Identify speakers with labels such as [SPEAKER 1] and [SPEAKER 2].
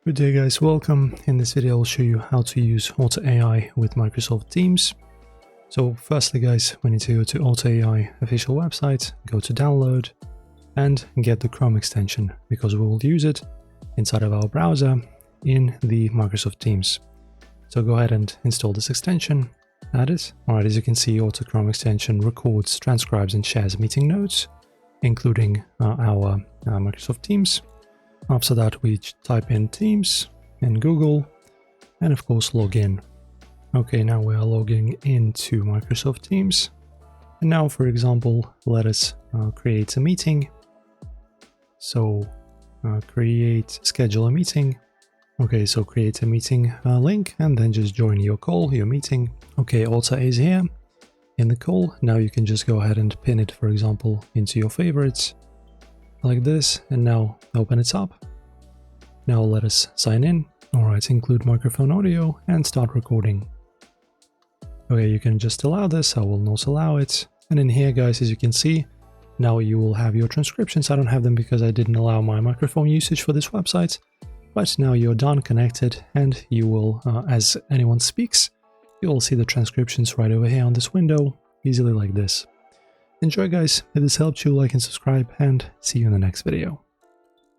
[SPEAKER 1] Good day guys, welcome. In this video I'll show you how to use Otter AI with Microsoft Teams. So firstly guys, we need to go to Otter AI official website, go to download and get the Chrome extension because we will use it inside of our browser in the Microsoft Teams. So go ahead and install this extension, add it. Alright, as you can see, Otter Chrome extension records, transcribes and shares meeting notes, including our Microsoft Teams. After that, we type in Teams in Google and of course log in. Okay, now we are logging into Microsoft Teams. And now, for example, let us create a meeting. So schedule a meeting. Okay, so create a meeting link and then just join your call, your meeting. Okay, Otter is here in the call. Now you can just go ahead and pin it, for example, into your favorites. Like this, and now open it up. Now let us sign in. Alright, include microphone audio and start recording. Okay, you can just allow this, I will not allow it. And in here guys, as you can see, now you will have your transcriptions. I don't have them because I didn't allow my microphone usage for this website. But now you're done, connected, and you will, as anyone speaks, you will see the transcriptions right over here on this window, easily like this. Enjoy guys, if this helped you, like and subscribe, and see you in the next video.